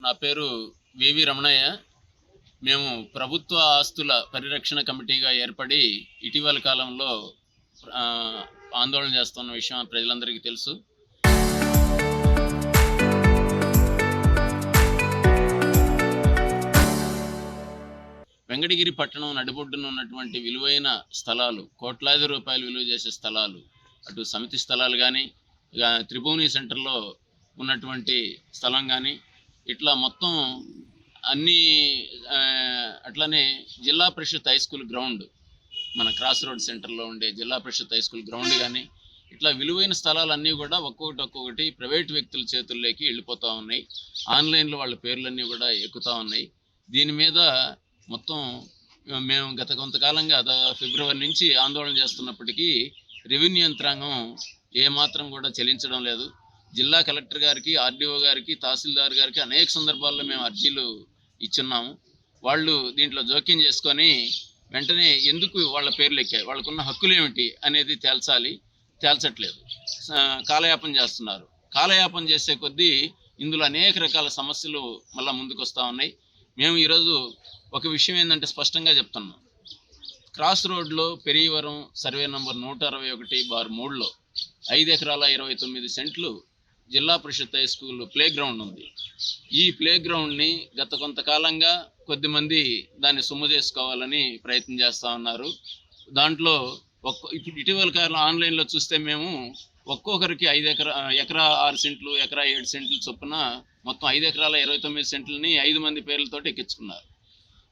నా పేరు వివి రమణయ్య. మేము ప్రభుత్వ ఆస్తుల పరిరక్షణ కమిటీగా ఏర్పడి ఇటీవల కాలంలో ఆందోళన చేస్తున్న విషయం ప్రజలందరికీ తెలుసు. వెంకటగిరి పట్టణం నడిబొడ్డున ఉన్నటువంటి విలువైన స్థలాలు, కోట్లాది రూపాయలు విలువ చేసే స్థలాలు, అటు సమితి స్థలాలు కానీ, త్రిభువని సెంటర్లో ఉన్నటువంటి స్థలం కానీ, ఇట్లా మొత్తం అన్నీ, అట్లనే జిల్లా పరిషత్ హై స్కూల్ గ్రౌండ్, మన క్రాస్ రోడ్ సెంటర్లో ఉండే జిల్లా పరిషత్ హై స్కూల్ గ్రౌండ్ కానీ, ఇట్లా విలువైన స్థలాలన్నీ కూడా ఒక్కొక్కటి ప్రైవేట్ వ్యక్తుల చేతుల్లోకి వెళ్ళిపోతూ ఉన్నాయి. ఆన్లైన్లో వాళ్ళ పేర్లన్నీ కూడా ఎక్కుతూ ఉన్నాయి. దీని మీద మొత్తం మేము గత కొంతకాలంగా ఫిబ్రవరి నుంచి ఆందోళన చేస్తున్నప్పటికీ రెవెన్యూ యంత్రాంగం ఏమాత్రం కూడా చెల్లించడం లేదు. జిల్లా కలెక్టర్ గారికి, ఆర్డీఓ గారికి, తహసీల్దార్ గారికి అనేక సందర్భాల్లో మేము అర్జీలు ఇచ్చున్నాము. వాళ్ళు దీంట్లో జోక్యం చేసుకొని వెంటనే ఎందుకు వాళ్ళ పేర్లు ఎక్కాయి, వాళ్ళకున్న హక్కులు ఏమిటి అనేది తేల్చట్లేదు. కాలయాపన చేస్తున్నారు. కాలయాపన చేసే కొద్దీ ఇందులో అనేక రకాల సమస్యలు మళ్ళీ ముందుకు వస్తూ ఉన్నాయి. మేము ఈరోజు ఒక విషయం ఏంటంటే స్పష్టంగా చెప్తున్నాం. క్రాస్ రోడ్లో పెరియవరం సర్వే నంబర్ 161/3లో 5 ఎకరాల 29 సెంట్లు జిల్లా పరిషత్ హై స్కూల్ ప్లే గ్రౌండ్ ఉంది. ఈ ప్లే గ్రౌండ్ని గత కొంతకాలంగా కొద్దిమంది దాన్ని సొమ్ము చేసుకోవాలని ప్రయత్నం చేస్తూ ఉన్నారు. దాంట్లో ఇప్పుడు ఇటీవల కాలం ఆన్లైన్లో చూస్తే మేము ఒక్కొక్కరికి 5 ఎకరా 6 సెంట్లు, ఎకరా 7 సెంట్లు చొప్పున మొత్తం 5 ఎకరాల 29 సెంట్లని 5 మంది పేర్లతో ఎక్కించుకున్నారు.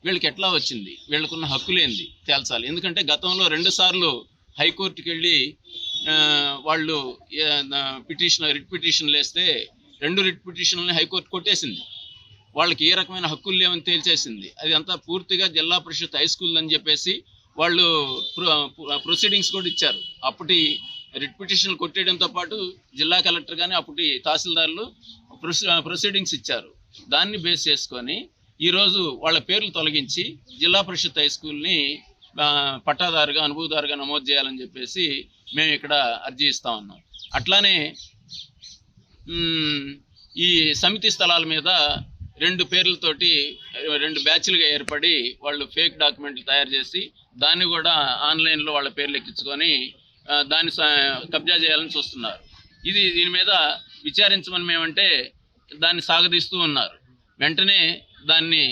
వీళ్ళకి ఎట్లా వచ్చింది, వీళ్ళకున్న హక్కులేంది తేల్చాలి. ఎందుకంటే గతంలో 2 సార్లు హైకోర్టుకి వెళ్ళి వాళ్ళు రిట్ పిటిషన్లు వేస్తే 2 రిట్ పిటిషన్లని హైకోర్టు కొట్టేసింది. వాళ్ళకి ఏ రకమైన హక్కులు లేవని తేల్చేసింది. అది అంతా పూర్తిగా జిల్లా పరిషత్ హై స్కూల్ అని చెప్పేసి వాళ్ళు ప్రొసీడింగ్స్ కూడా ఇచ్చారు. అప్పటి రిట్ పిటిషన్లు కొట్టేయడంతో పాటు జిల్లా కలెక్టర్ కానీ అప్పటి తహసీల్దార్లు ప్రొసీడింగ్స్ ఇచ్చారు. దాన్ని బేస్ చేసుకొని ఈరోజు వాళ్ళ పేర్లు తొలగించి జిల్లా పరిషత్ హై స్కూల్ని పట్టాదారుగా, అనుభవదారుగా నమోదు చేయాలని చెప్పేసి మేము ఇక్కడ అర్జీ ఇస్తా ఉన్నాం. అట్లానే ఈ సమితి స్థలాల మీద 2 పేర్లతోటి 2 బ్యాచ్లుగా ఏర్పడి వాళ్ళు ఫేక్ డాక్యుమెంట్లు తయారు చేసి దాన్ని కూడా ఆన్లైన్లో వాళ్ళ పేర్లు ఎక్కించుకొని దాన్ని కబ్జా చేయాలని చూస్తున్నారు. దీని మీద విచారించమని మేమంటే దాన్ని సాగదీస్తూ ఉన్నారు. వెంటనే దాన్ని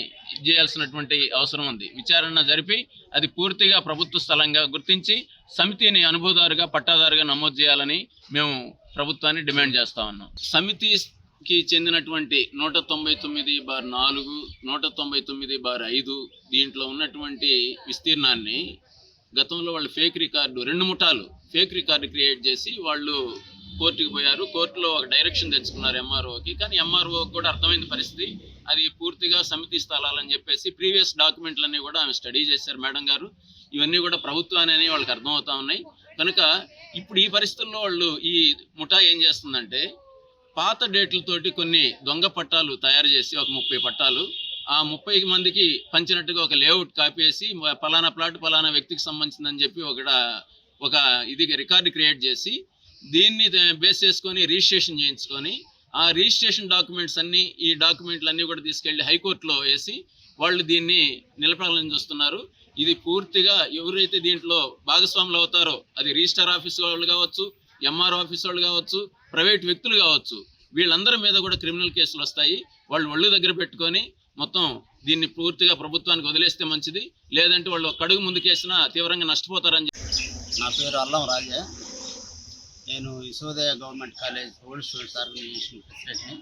చేయాల్సినటువంటి అవసరం ఉంది. విచారణ జరిపి అది పూర్తిగా ప్రభుత్వ స్థలంగా గుర్తించి సమితిని అనుభవదారుగా, పట్టాదారుగా నమోదు చేయాలని మేము ప్రభుత్వాన్ని డిమాండ్ చేస్తా ఉన్నాం. సమితికి చెందినటువంటి 199/4, 199/5 దీంట్లో ఉన్నటువంటి విస్తీర్ణాన్ని గతంలో వాళ్ళు ఫేక్ రికార్డు, 2 ముఠాలు ఫేక్ రికార్డు క్రియేట్ చేసి వాళ్ళు కోర్టుకు పోయారు. కోర్టులో ఒక డైరెక్షన్ తెచ్చుకున్నారు ఎంఆర్ఓకి. కానీ ఎంఆర్ఓకి కూడా అర్థమైంది పరిస్థితి, అది పూర్తిగా సమితి స్థలాలని చెప్పేసి ప్రీవియస్ డాక్యుమెంట్లన్నీ కూడా ఆమె స్టడీ చేశారు మేడం గారు. ఇవన్నీ కూడా ప్రభుత్వాన్ని వాళ్ళకి అర్థమవుతా ఉన్నాయి. కనుక ఇప్పుడు ఈ పరిస్థితుల్లో వాళ్ళు ఈ ముఠా ఏం చేస్తుందంటే పాత డేట్లతోటి కొన్ని దొంగ పట్టాలు తయారు చేసి ఒక 30 పట్టాలు ఆ 30 మందికి పంచినట్టుగా ఒక లేఅవుట్ కాపీ వేసి పలానా ప్లాట్ పలానా వ్యక్తికి సంబంధించిందని చెప్పి ఒక రికార్డు క్రియేట్ చేసి దీన్ని బేస్ చేసుకొని రిజిస్ట్రేషన్ చేయించుకొని ఆ రిజిస్ట్రేషన్ డాక్యుమెంట్స్ అన్నీ, ఈ డాక్యుమెంట్లు అన్నీ కూడా తీసుకెళ్లి హైకోర్టులో వేసి వాళ్ళు దీన్ని నిలపాలని చూస్తున్నారు. ఇది పూర్తిగా ఎవరైతే దీంట్లో భాగస్వాములు అవుతారో, అది రిజిస్టర్ ఆఫీస్ వాళ్ళు కావచ్చు, ఎంఆర్ఓ ఆఫీస్ వాళ్ళు కావచ్చు, ప్రైవేట్ వ్యక్తులు కావచ్చు, వీళ్ళందరి మీద కూడా క్రిమినల్ కేసులు వస్తాయి. వాళ్ళు ఒళ్ళు దగ్గర పెట్టుకొని మొత్తం దీన్ని పూర్తిగా ప్రభుత్వానికి వదిలేస్తే మంచిది. లేదంటే వాళ్ళు ఒక అడుగు ముందుకేసినా తీవ్రంగా నష్టపోతారని. నా పేరు అల్లం రాజా. నేను Yashodaya government college old students organization ప్రెసిడెంట్ని.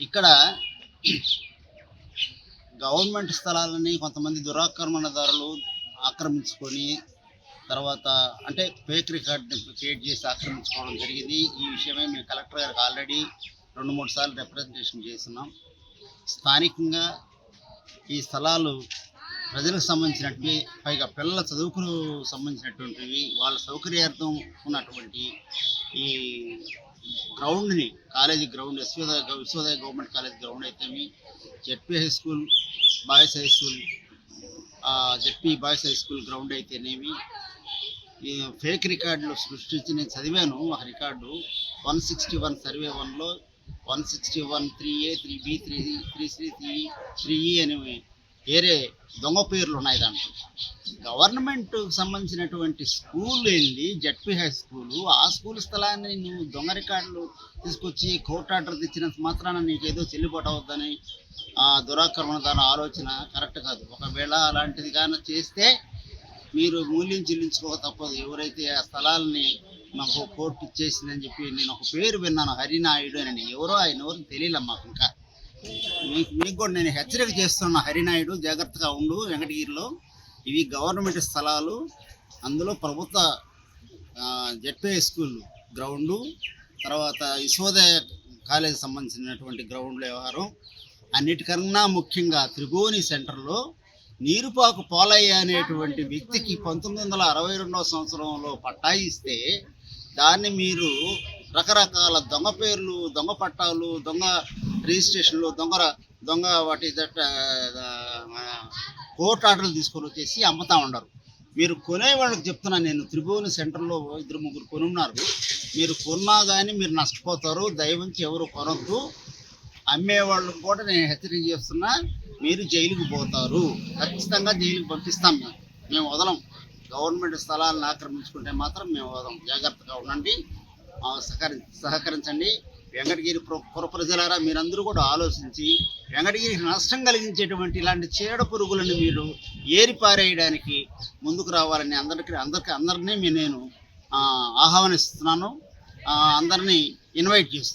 ఇక్కడ గవర్నమెంట్ స్థలాలని కొంతమంది దురాక్రమణదారులు ఆక్రమించుకొని తర్వాత అంటే ఫేక్ రికార్డుని క్రియేట్ చేసి ఆక్రమించుకోవడం జరిగింది. ఈ విషయమే మేము కలెక్టర్ గారికి ఆల్రెడీ 2-3 సార్లు రిప్రజెంటేషన్ చేస్తున్నాం. స్థానికంగా ఈ స్థలాలు ప్రజలకు సంబంధించినటువంటి, పైగా పిల్లల చదువుకు సంబంధించినటువంటివి, వాళ్ళ సౌకర్యార్థం ఉన్నటువంటి ఈ గ్రౌండ్ని, college ground, Yashodaya government college ground అయితేమి, ZP high school, boys high school, ZP boys high school ground అయితేనేమి, ఫేక్ రికార్డులు సృష్టించి నేను చదివాను. ఒక record 161 survey 1లో 161 3A 3B 3C 3E అని వేరే దొంగ పేర్లు ఉన్నాయి దాంట్లో. గవర్నమెంట్ సంబంధించినటువంటి స్కూల్ ఏంది, జడ్పీ హై స్కూలు, ఆ స్కూల్ స్థలాన్ని నువ్వు దొంగ రికార్డులు తీసుకొచ్చి కోర్టు ఆర్డర్ తెచ్చినంత మాత్రాన నీకేదో చెల్లుబాటు అవుద్దని దురాక్రమణదారుల ఆలోచన కరెక్ట్ కాదు. ఒకవేళ అలాంటిది కానీ చేస్తే మీరు మూల్యం చెల్లించుకోక తప్పదు. ఎవరైతే ఆ స్థలాలని మాకు కోర్టు ఇచ్చేసిందని చెప్పి నేను ఒక పేరు విన్నాను, హరినాయుడు అని. ఎవరో ఆయన ఎవరికి తెలియలే మాకు. ఇంకా మీకు కూడా నేను హెచ్చరిక చేస్తున్నా, హరినాయుడు జాగ్రత్తగా ఉండు. వెంకటగిరిలో ఇవి గవర్నమెంట్ స్థలాలు, అందులో ప్రభుత్వ జెడ్పీ స్కూల్ గ్రౌండు, తర్వాత యశోదయ కాలేజ్ సంబంధించినటువంటి గ్రౌండ్ల వ్యవహారం. అన్నిటికన్నా ముఖ్యంగా త్రిభువని సెంటర్లో నీరుపాకు పోలయ్య అనేటువంటి వ్యక్తికి 1962 సంవత్సరంలో పట్టా ఇస్తే దాన్ని మీరు రకరకాల దొంగ పేర్లు, దొంగ పట్టాలు, దొంగ రిజిస్ట్రేషన్లు, దొంగ వాటి కోర్టు ఆర్డర్లు తీసుకొని వచ్చేసి అమ్ముతా ఉండరు. మీరు కొనేవాళ్ళకి చెప్తున్నాను నేను, త్రిభువని సెంటర్లో 2-3 కొని ఉన్నారు. మీరు కొన్నా కానీ మీరు నష్టపోతారు. దయవుంచి ఎవరు కొనొద్దు. అమ్మేవాళ్ళకి కూడా నేను హెచ్చరిక చేస్తున్నా, మీరు జైలుకు పోతారు. ఖచ్చితంగా జైలుకు పంపిస్తాం. మేము వదలం. గవర్నమెంట్ స్థలాలను ఆక్రమించుకుంటే మాత్రం మేము వదలం. జాగ్రత్తగా ఉండండి, సహకరించండి. వెంకటగిరి పుర ప్రజలారా మీరందరూ కూడా ఆలోచించి వెంకటగిరికి నష్టం కలిగించేటువంటి ఇలాంటి చీడ పురుగులను మీరు ఏరిపారేయడానికి ముందుకు రావాలని అందరినీ నేను ఆహ్వానిస్తున్నాను. అందరినీ ఇన్వైట్ చేస్తున్నాను.